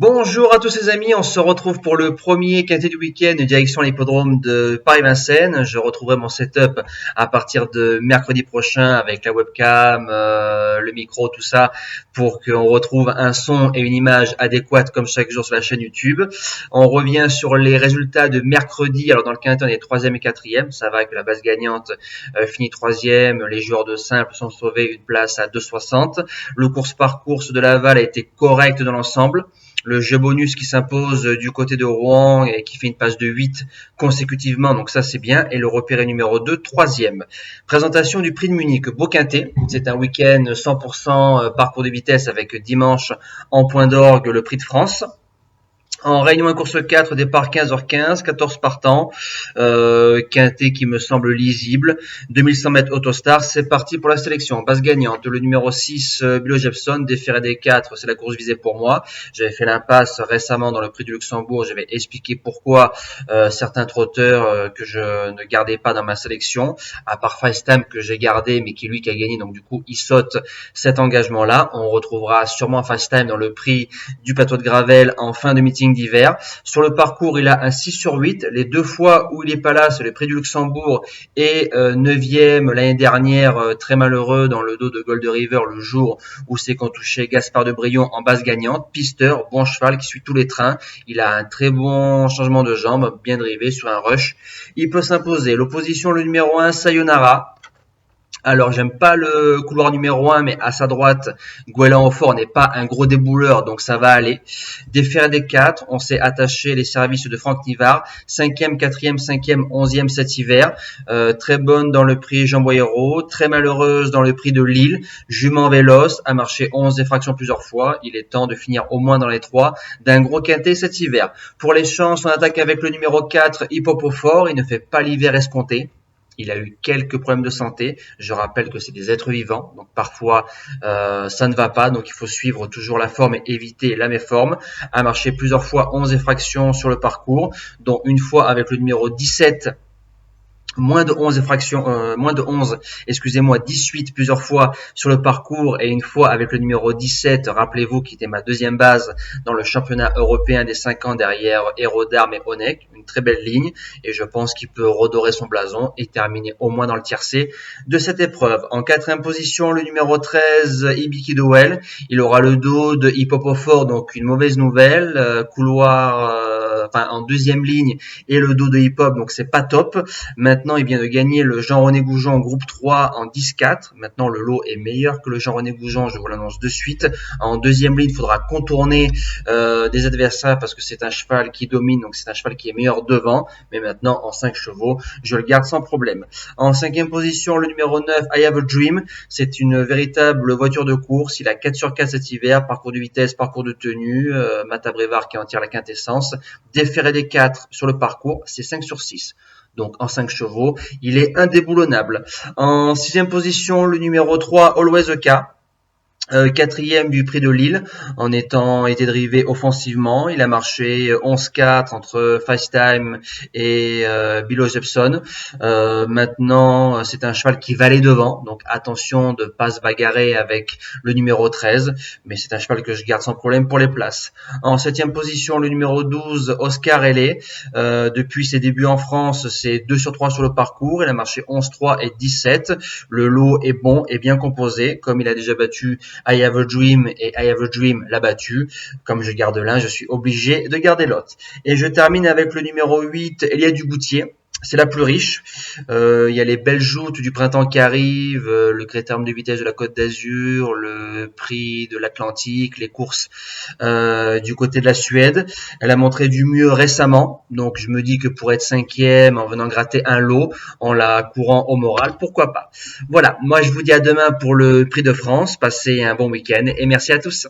Bonjour à tous les amis, on se retrouve pour le premier quintet du week-end direction l'hippodrome de Paris-Vincennes. Je retrouverai mon setup à partir de mercredi prochain avec la webcam, le micro, tout ça, pour qu'on retrouve un son et une image adéquates comme chaque jour sur la chaîne YouTube. On revient sur les résultats de mercredi. Alors dans le quintet on est 3e et 4e, ça va que la base gagnante finit 3e, les joueurs de simple sont sauvés, une place à 2,60. Le course par course de Laval a été correct dans l'ensemble. Le jeu bonus qui s'impose du côté de Rouen et qui fait une passe de 8 consécutivement, donc ça c'est bien. Et le repéré numéro 2, 3e. Présentation du prix de Munich, beau quintet. C'est un week-end 100% parcours de vitesse avec dimanche en point d'orgue le prix de France. En réunion 1 course 4, départ 15h15, 14 partants, quintet qui me semble lisible, 2100 mètres Autostar, c'est parti pour la sélection. Base gagnante, le numéro 6, Bilo Jepson, déféré des 4, c'est la course visée pour moi. J'avais fait l'impasse récemment dans le prix du Luxembourg, j'avais expliqué pourquoi certains trotteurs que je ne gardais pas dans ma sélection, à part FaceTime que j'ai gardé mais qui lui qui a gagné, donc du coup il saute cet engagement-là. On retrouvera sûrement FaceTime dans le prix du plateau de Gravel en fin de meeting d'hiver. Sur le parcours, il a un 6/8. Les deux fois où il est pas là, c'est le prix du Luxembourg et 9e l'année dernière, très malheureux dans le dos de Gold River le jour où c'est qu'on touchait Gaspard de Brion en base gagnante. Pisteur, bon cheval qui suit tous les trains. Il a un très bon changement de jambes, bien drivé sur un rush. Il peut s'imposer. L'opposition, le numéro 1, Sayonara. Alors, j'aime pas le couloir numéro 1, mais à sa droite, Gouelan au fort n'est pas un gros débouleur, donc ça va aller. Déféré des 4, on s'est attaché les services de Franck Nivard. 5e, 4e, 5e, 11e cet hiver. Très bonne dans le prix Jean Boyero, très malheureuse dans le prix de Lille. Jument véloce, a marché 11 effractions plusieurs fois. Il est temps de finir au moins dans les 3 d'un gros quintet cet hiver. Pour les chances, on attaque avec le numéro 4, Hippopofort. Il ne fait pas l'hiver escompté. Il a eu quelques problèmes de santé. Je rappelle que c'est des êtres vivants, donc parfois ça ne va pas. Donc il faut suivre toujours la forme et éviter la méforme. A marché plusieurs fois 11 effractions sur le parcours, dont une fois avec le numéro 17. Moins de 11, excusez-moi, 18 plusieurs fois sur le parcours et une fois avec le numéro 17, rappelez-vous, qui était ma deuxième base dans le championnat européen des 5 ans derrière Hérodarme et Onek, une très belle ligne et je pense qu'il peut redorer son blason et terminer au moins dans le tiercé de cette épreuve. En 4e position, le numéro 13, Ibiki Dowell, il aura le dos de Hippopofort, donc une mauvaise nouvelle, en deuxième ligne et le dos de Hip Hop, donc c'est pas top. Maintenant, il vient de gagner le Jean-René Goujon groupe 3 en 10-4. Maintenant, le lot est meilleur que le Jean-René Goujon, je vous l'annonce de suite. En deuxième ligne, il faudra contourner des adversaires parce que c'est un cheval qui domine, donc c'est un cheval qui est meilleur devant. Mais maintenant, en 5 chevaux, je le garde sans problème. En 5e position, le numéro 9, I Have a Dream. C'est une véritable voiture de course. Il a 4/4 cet hiver, parcours de vitesse, parcours de tenue. Mata Brevard qui en tire la quintessence. Déféré des 4 sur le parcours, c'est 5/6. Donc en 5 chevaux, il est indéboulonnable. En 6e position, le numéro 3, Always a K. 4e du prix de Lille, en étant été drivé offensivement. Il a marché 11-4 entre FaceTime et Bilo Jepson. Maintenant, c'est un cheval qui va aller devant, donc attention de pas se bagarrer avec le numéro 13, mais c'est un cheval que je garde sans problème pour les places. En 7e position, le numéro 12, Oscar Hellé. Depuis ses débuts en France, c'est 2/3 sur le parcours. Il a marché 11-3 et 17. Le lot est bon et bien composé, comme il a déjà battu I Have a Dream et I Have a Dream l'a battu. Comme je garde l'un, je suis obligé de garder l'autre. Et je termine avec le numéro 8, Elia Dugoutier. C'est la plus riche. Il y a les belles joutes du printemps qui arrivent, le critérium de vitesse de la Côte d'Azur, le prix de l'Atlantique, les courses du côté de la Suède. Elle a montré du mieux récemment, donc je me dis que pour être 5e en venant gratter un lot, en la courant au moral, pourquoi pas. Voilà, moi je vous dis à demain pour le prix de France. Passez un bon week-end et merci à tous.